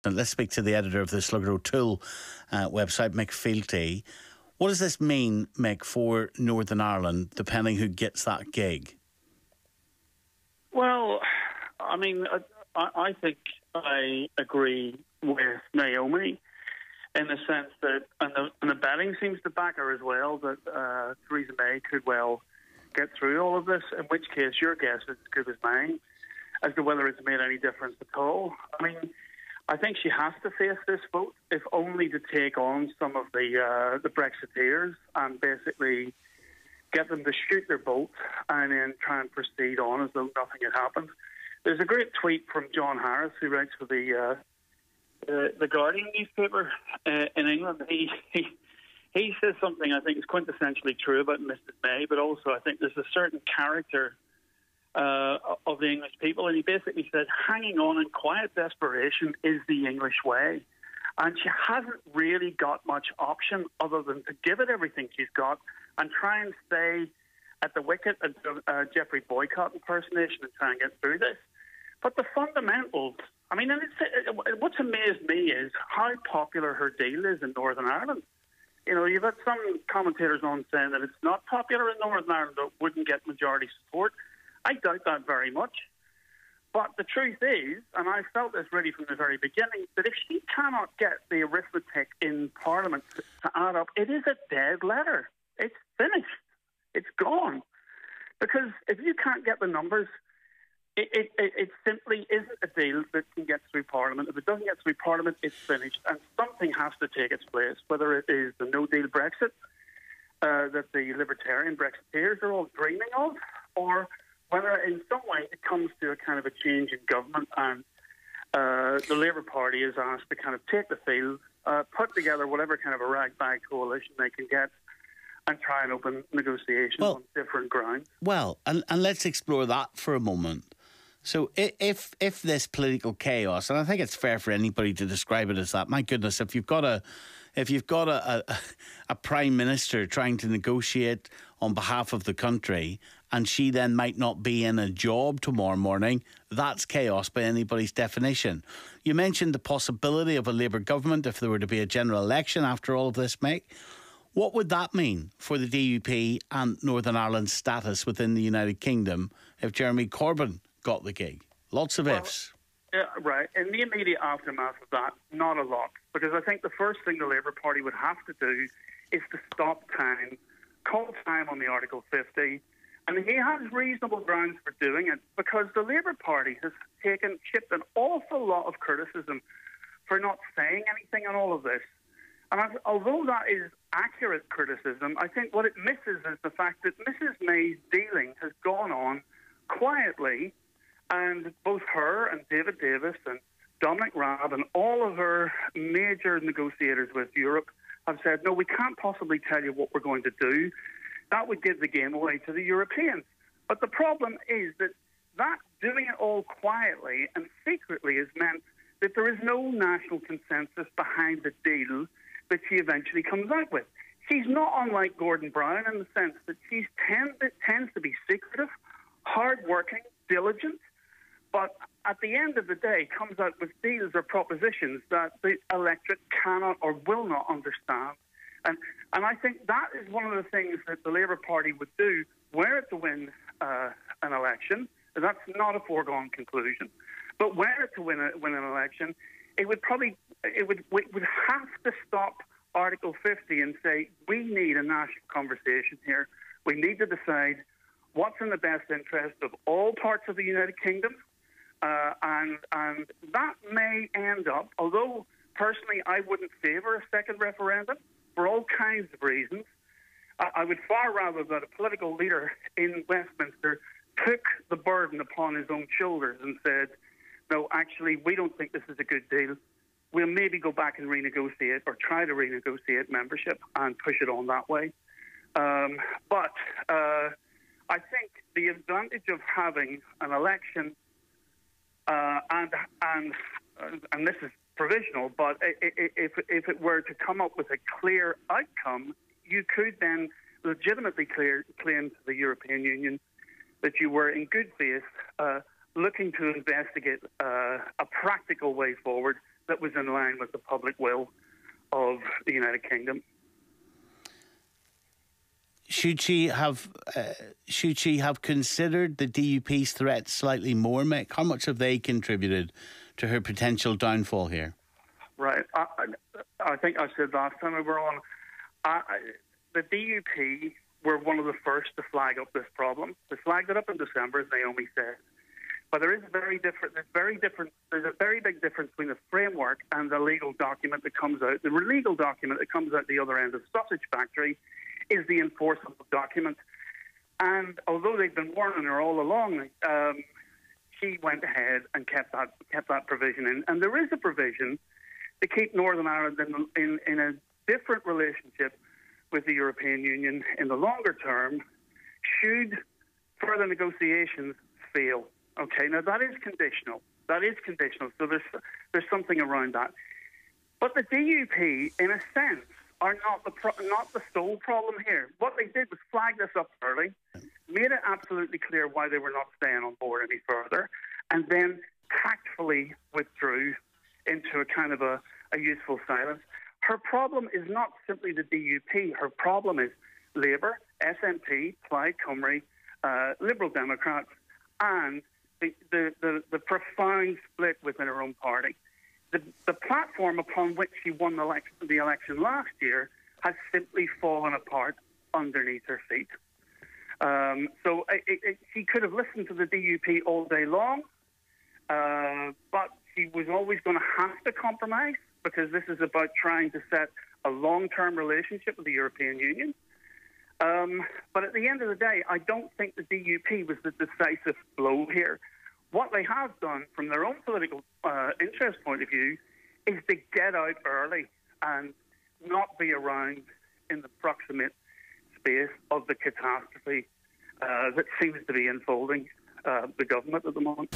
Now, let's speak to the editor of the Slugger O'Toole website, Mick Fealty. What does this mean, Mick, for Northern Ireland, depending who gets that gig? Well, I mean, I think I agree with Naomi in the sense that, and the betting seems to back her as well, that Theresa May could well get through all of this, in which case your guess is as good as mine as to whether it's made any difference at all. I mean, I think she has to face this vote, if only to take on some of the Brexiteers and basically get them to shoot their boat and then try and proceed on as though nothing had happened. There's a great tweet from John Harris, who writes for the Guardian newspaper in England. He says something I think is quintessentially true about Mrs May, but also I think there's a certain character of the English people, and he basically said hanging on in quiet desperation is the English way, and she hasn't really got much option other than to give it everything she's got and try and stay at the wicket and Jeffrey Boycott impersonation and try and get through this. But the fundamentals, I mean, and what's amazed me is how popular her deal is in Northern Ireland. You know, you've had some commentators on saying that it's not popular in Northern Ireland, that it wouldn't get majority support. I doubt that very much. But the truth is, and I felt this really from the very beginning, that if she cannot get the arithmetic in Parliament to add up, it is a dead letter. It's finished. It's gone. Because if you can't get the numbers, it simply isn't a deal that can get through Parliament. If it doesn't get through Parliament, it's finished. And something has to take its place, whether it is the no-deal Brexit that the libertarian Brexiteers are all dreaming of, or whether in some way it comes to a kind of a change in government and the Labour Party is asked to kind of take the field, put together whatever kind of a ragtag coalition they can get, and try and open negotiations on different grounds. Well, and let's explore that for a moment. So if this political chaos, and I think it's fair for anybody to describe it as that, my goodness, if you've got a prime minister trying to negotiate on behalf of the country and she then might not be in a job tomorrow morning, that's chaos by anybody's definition. You mentioned the possibility of a Labour government if there were to be a general election after all of this, Mick. What would that mean for the DUP and Northern Ireland's status within the United Kingdom if Jeremy Corbyn got the gig? Lots of ifs. Yeah, right. In the immediate aftermath of that, not a lot. Because I think the first thing the Labour Party would have to do is to stop time, call time on the Article 50. And he has reasonable grounds for doing it because the Labour Party has shipped an awful lot of criticism for not saying anything on all of this. And although that is accurate criticism, I think what it misses is the fact that Mrs May's dealing has gone on quietly, and both her and David Davis and Dominic Raab and all of her major negotiators with Europe have said, no, we can't possibly tell you what we're going to do. That would give the game away to the Europeans. But the problem is that doing it all quietly and secretly has meant that there is no national consensus behind the deal that she eventually comes out with. She's not unlike Gordon Brown in the sense that she tends to be secretive, hard-working, diligent, but at the end of the day comes out with deals or propositions that the electorate cannot or will not understand. And I think that is one of the things that the Labour Party would do were it to win an election. That's not a foregone conclusion. But were it to win an election, it would have to stop Article 50 and say, we need a national conversation here. We need to decide what's in the best interest of all parts of the United Kingdom. And that may end up, although personally I wouldn't favour a second referendum for all kinds of reasons, I would far rather that a political leader in Westminster took the burden upon his own shoulders and said, no, actually, we don't think this is a good deal. We'll maybe go back and renegotiate or try to renegotiate membership and push it on that way. But I think the advantage of having an election, and this is provisional, but if it were to come up with a clear outcome, you could then legitimately claim to the European Union that you were in good faith looking to investigate a practical way forward that was in line with the public will of the United Kingdom. Should she have considered the DUP's threats slightly more, Mick? How much have they contributed to her potential downfall here? Right. I think I said last time we were on, the DUP were one of the first to flag up this problem. They flagged it up in December, as Naomi said. But there's a very big difference between the framework and the legal document that comes out. The legal document that comes out the other end of the sausage factory is the enforceable document. And although they've been warning her all along, she went ahead and kept that provision in. And there is a provision to keep Northern Ireland in a different relationship with the European Union in the longer term, should further negotiations fail. Okay, now that is conditional. So there's something around that. But the DUP, in a sense, are not the sole problem here. What they did was flag this up early, made it absolutely clear why they were not staying on board any further, and then tactfully withdrew into a kind of a useful silence. Her problem is not simply the DUP. Her problem is Labour, SNP, Plaid Cymru, Liberal Democrats, and the profound split within her own party. The platform upon which she won the election last year has simply fallen apart underneath her feet. So she could have listened to the DUP all day long, but she was always going to have to compromise, because this is about trying to set a long-term relationship with the European Union. But at the end of the day, I don't think the DUP was the decisive blow here. What they have done from their own political interest point of view is to get out early and not be around in the proximate space of the catastrophe that seems to be enfolding the government at the moment.